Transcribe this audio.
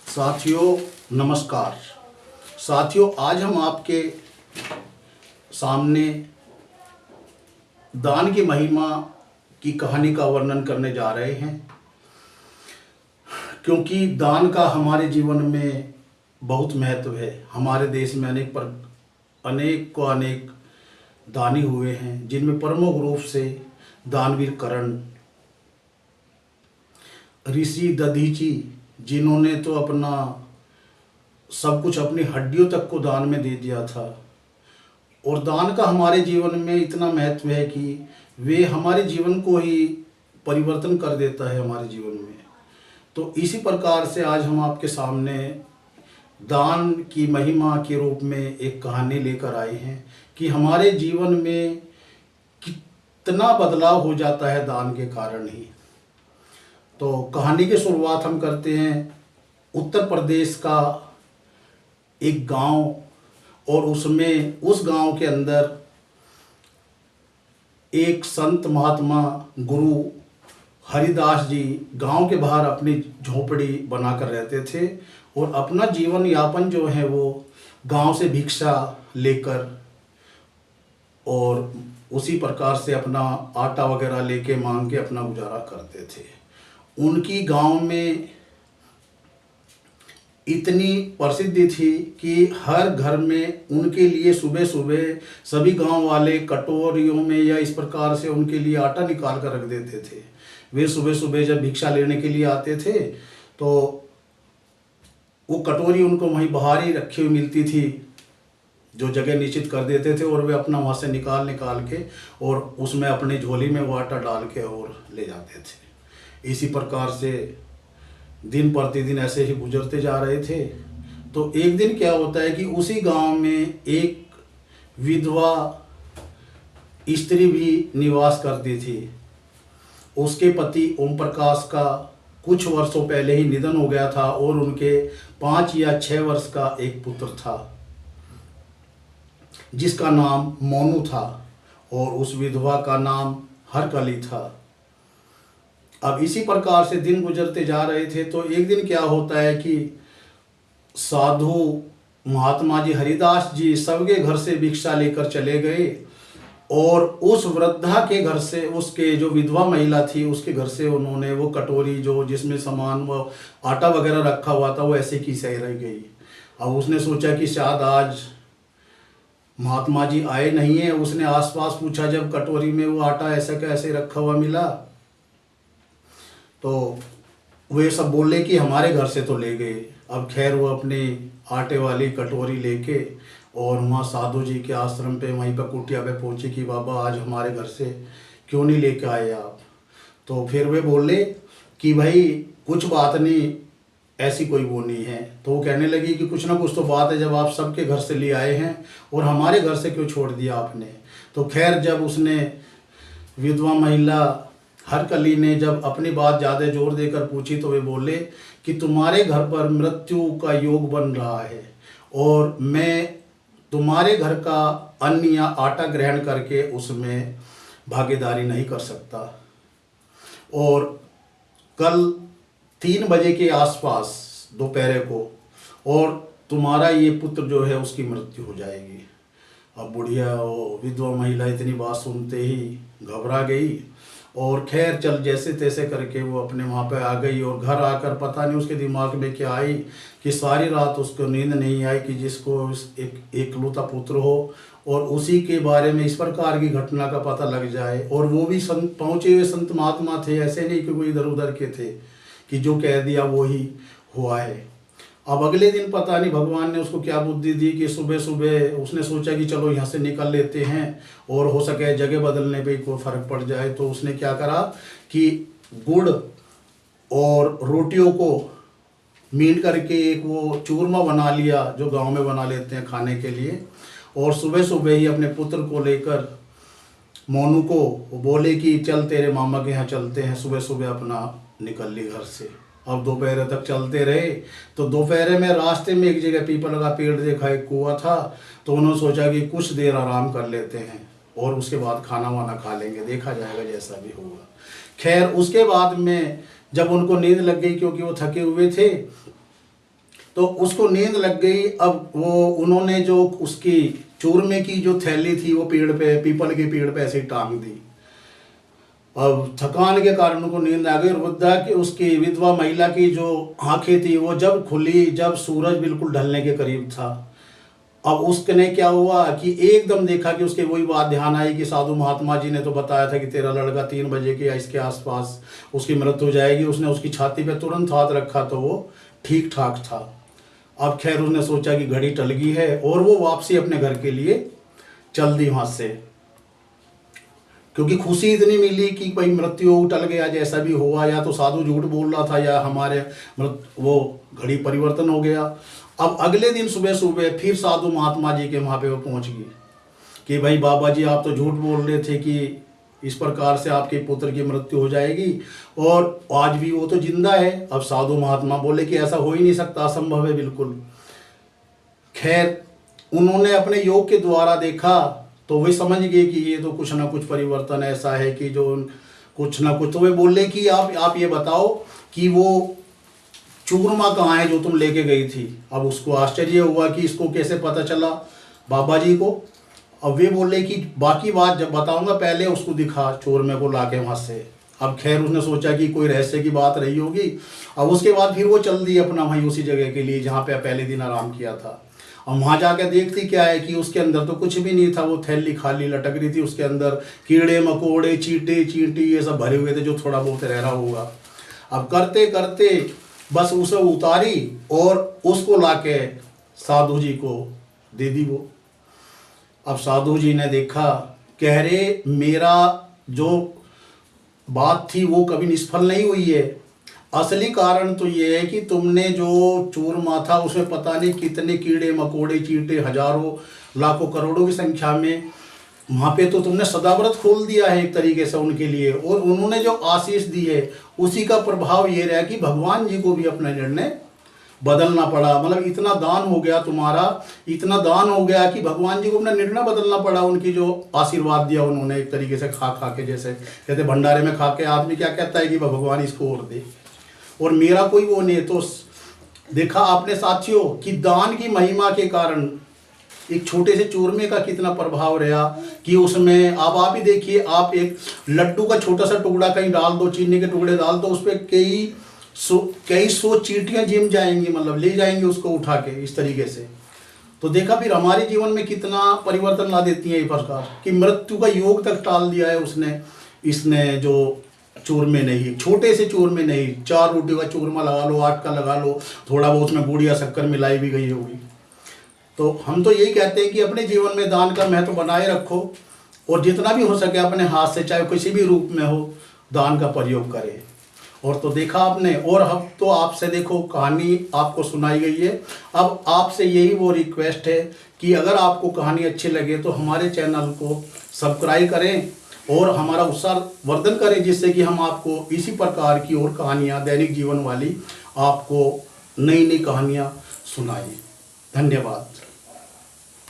साथियों नमस्कार। साथियों, आज हम आपके सामने दान की महिमा की कहानी का वर्णन करने जा रहे हैं, क्योंकि दान का हमारे जीवन में बहुत महत्व है। हमारे देश में अनेक दानी हुए हैं, जिनमें प्रमुख रूप से दानवीर कर्ण, ऋषि दधीची, जिन्होंने तो अपना सब कुछ, अपनी हड्डियों तक को दान में दे दिया था। और दान का हमारे जीवन में इतना महत्व है कि वे हमारे जीवन को ही परिवर्तन कर देता है हमारे जीवन में। तो इसी प्रकार से आज हम आपके सामने दान की महिमा के रूप में एक कहानी लेकर आए हैं कि हमारे जीवन में कितना बदलाव हो जाता है दान के कारण ही। तो कहानी की शुरुआत हम करते हैं उत्तर प्रदेश का एक गांव, और उस गांव के अंदर एक संत महात्मा गुरु हरिदास जी गांव के बाहर अपनी झोपड़ी बनाकर रहते थे और अपना जीवन यापन जो है वो गांव से भिक्षा लेकर और उसी प्रकार से अपना आटा वगैरह लेके मांग के अपना गुजारा करते थे। उनकी गांव में इतनी प्रसिद्धि थी कि हर घर में उनके लिए सुबह सुबह सभी गांव वाले कटोरियों में या इस प्रकार से उनके लिए आटा निकाल कर रख देते थे। वे सुबह सुबह जब भिक्षा लेने के लिए आते थे तो वो कटोरी उनको वहीं बाहर ही रखी हुई मिलती थी, जो जगह निश्चित कर देते थे, और वे अपना वहाँ से निकाल के और उसमें अपनी झोली में वो आटा डाल के और ले जाते थे। इसी प्रकार से दिन प्रतिदिन ऐसे ही गुजरते जा रहे थे। तो एक दिन क्या होता है कि उसी गांव में एक विधवा स्त्री भी निवास करती थी। उसके पति ओम प्रकाश का कुछ वर्षों पहले ही निधन हो गया था और उनके 5 या 6 वर्ष का एक पुत्र था जिसका नाम मोनू था, और उस विधवा का नाम हरकली था। अब इसी प्रकार से दिन गुजरते जा रहे थे। तो एक दिन क्या होता है कि साधु महात्मा जी हरिदास जी सबके घर से भिक्षा लेकर चले गए, और उस वृद्धा के घर से, उसके जो विधवा महिला थी उसके घर से उन्होंने वो कटोरी जो जिसमें सामान वो आटा वगैरह रखा हुआ था वो ऐसे की सही रह गई। अब उसने सोचा कि शायद आज महात्मा जी आए नहीं है। उसने आसपास पूछा, जब कटोरी में वो आटा ऐसा कैसे रखा हुआ मिला, तो वे सब बोले कि हमारे घर से तो ले गए। अब खैर वो अपनी आटे वाली कटोरी लेके और वहाँ साधु जी के आश्रम पे वहीं पर कुटिया पे पहुँचे कि बाबा आज हमारे घर से क्यों नहीं लेके आए आप। तो फिर वे बोले कि भाई कुछ बात नहीं, ऐसी कोई वो नहीं है। तो वो कहने लगी कि कुछ ना कुछ तो बात है, जब आप सबके घर से ले आए हैं और हमारे घर से क्यों छोड़ दिया आपने। तो खैर जब उसने विधवा महिला हरकली ने जब अपनी बात ज़्यादा जोर देकर पूछी तो वे बोले कि तुम्हारे घर पर मृत्यु का योग बन रहा है और मैं तुम्हारे घर का अन्न या आटा ग्रहण करके उसमें भागीदारी नहीं कर सकता, और कल 3 बजे के आसपास दोपहर को और तुम्हारा ये पुत्र जो है उसकी मृत्यु हो जाएगी। अब बुढ़िया विधवा महिला इतनी बात सुनते ही घबरा गई और खैर चल जैसे तैसे करके वो अपने वहाँ पे आ गई। और घर आकर पता नहीं उसके दिमाग में क्या आई कि सारी रात उसको नींद नहीं आई कि जिसको एक एकलौता पुत्र हो और उसी के बारे में इस प्रकार की घटना का पता लग जाए। और वो भी पहुँचे हुए संत महात्मा थे, ऐसे नहीं कि कोई इधर उधर के थे कि जो कह दिया वो ही हुआ है। अब अगले दिन पता नहीं भगवान ने उसको क्या बुद्धि दी कि सुबह सुबह उसने सोचा कि चलो यहाँ से निकल लेते हैं और हो सके जगह बदलने पे कोई फ़र्क पड़ जाए। तो उसने क्या करा कि गुड़ और रोटियों को मीन करके एक वो चूरमा बना लिया जो गांव में बना लेते हैं खाने के लिए, और सुबह सुबह ही अपने पुत्र को लेकर मोनू को बोले कि चल तेरे मामा के यहाँ चलते हैं। सुबह सुबह अपना निकल ली घर से। अब दोपहर तक चलते रहे। तो दोपहर में रास्ते में एक जगह पीपल का पेड़ देखा, एक कुआं था। तो उन्होंने सोचा कि कुछ देर आराम कर लेते हैं और उसके बाद खाना वाना खा लेंगे, देखा जाएगा जैसा भी होगा। खैर उसके बाद में जब उनको नींद लग गई क्योंकि वो थके हुए थे, तो उसको नींद लग गई। अब वो उन्होंने जो उसकी चूरमे की जो थैली थी वो पेड़ पे, पीपल के पेड़ पे ऐसे ही टांग दी। अब थकान के कारण उनको नींद आ गई। वृद्धा की, उसकी विधवा महिला की जो आंखें थी वो जब खुली, जब सूरज बिल्कुल ढलने के करीब था, अब उसने क्या हुआ कि एकदम देखा कि उसके वही बात ध्यान आई कि साधु महात्मा जी ने तो बताया था कि तेरा लड़का 3 बजे के या इसके आसपास उसकी मृत्यु हो जाएगी। उसने उसकी छाती पे तुरंत हाथ रखा तो वो ठीक ठाक था। अब खैर उसने सोचा कि घड़ी टल गई है और वो वापसी अपने घर के लिए चल दी वहाँ से, क्योंकि खुशी इतनी मिली कि कोई मृत्यु टल गया, जैसा भी हुआ, या तो साधु झूठ बोल रहा था या हमारे वो घड़ी परिवर्तन हो गया। अब अगले दिन सुबह सुबह फिर साधु महात्मा जी के वहाँ पे वो पहुँच गई कि भाई बाबा जी आप तो झूठ बोल रहे थे कि इस प्रकार से आपके पुत्र की मृत्यु हो जाएगी, और आज भी वो तो जिंदा है। अब साधु महात्मा बोले कि ऐसा हो ही नहीं सकता, असंभव है बिल्कुल। खैर उन्होंने अपने योग के द्वारा देखा तो वही समझ गए कि ये तो कुछ ना कुछ परिवर्तन ऐसा है कि जो कुछ ना कुछ। तो वे बोले कि आप ये बताओ कि वो चूरमा कहाँ है जो तुम लेके गई थी। अब उसको आश्चर्य हुआ कि इसको कैसे पता चला बाबा जी को। अब वे बोले कि बाकी बात जब बताऊंगा, पहले उसको दिखा चूरमे को लाके वहाँ से। अब खैर उसने सोचा कि कोई रहस्य की बात रही होगी। अब उसके बाद फिर वो चल दी अपना वहीं उसी जगह के लिए जहाँ पे पहले दिन आराम किया था। अब वहाँ जाके देखती क्या है कि उसके अंदर तो कुछ भी नहीं था, वो थैली खाली लटक रही थी। उसके अंदर कीड़े मकोड़े, चींटे चींटी ये सब भरे हुए थे, जो थोड़ा बहुत रह रहा होगा। अब करते करते बस उसे उतारी और उसको लाके साधु जी को दे दी वो। अब साधु जी ने देखा, कह रहे मेरा जो बात थी वो कभी निष्फल नहीं हुई है। असली कारण तो ये है कि तुमने जो चूरमा था उसमें पता नहीं कितने कीड़े मकोड़े चींटे, हजारों लाखों करोड़ों की संख्या में, वहाँ पे तो तुमने सदाव्रत खोल दिया है एक तरीके से उनके लिए। और उन्होंने जो आशीष दी है उसी का प्रभाव ये रहा कि भगवान जी को भी अपना निर्णय बदलना पड़ा। मतलब इतना दान हो गया तुम्हारा, इतना दान हो गया कि भगवान जी को अपना निर्णय बदलना पड़ा। उनकी जो आशीर्वाद दिया उन्होंने एक तरीके से खा खा के, जैसे कहते भंडारे में खा के आदमी क्या कहता है कि भगवान इसको और दे, और मेरा कोई वो नहीं। तो देखा आपने साथियों कि दान की महिमा के कारण एक छोटे से चूरमे का कितना प्रभाव रहा कि उसमें अब आप ही देखिए, आप एक लड्डू का छोटा सा टुकड़ा कहीं डाल दो, चीनी के टुकड़े डाल दो, उस पर कई सौ चींटियां जिम जाएंगी, मतलब ले जाएंगे उसको उठा के इस तरीके से। तो देखा फिर हमारे जीवन में कितना परिवर्तन ला देती है ये प्रकार कि मृत्यु का योग तक टाल दिया है उसने, इसने जो चूरमे नहीं, छोटे से चूरमे नहीं, 4 रोटी का चूरमा लगा लो, 8 का लगा लो, थोड़ा बहुत उसमें गुड़ या शक्कर मिलाई भी गई होगी। तो हम तो यही कहते हैं कि अपने जीवन में दान का महत्व बनाए रखो और जितना भी हो सके अपने हाथ से, चाहे किसी भी रूप में हो, दान का प्रयोग करें। और तो देखा आपने, और अब तो आपसे देखो कहानी आपको सुनाई गई है। अब आपसे यही वो रिक्वेस्ट है कि अगर आपको कहानी अच्छी लगे तो हमारे चैनल को सब्सक्राइब करें और हमारा उत्साह वर्धन करें, जिससे कि हम आपको इसी प्रकार की और कहानियाँ, दैनिक जीवन वाली आपको नई नई कहानियाँ सुनाएं। धन्यवाद।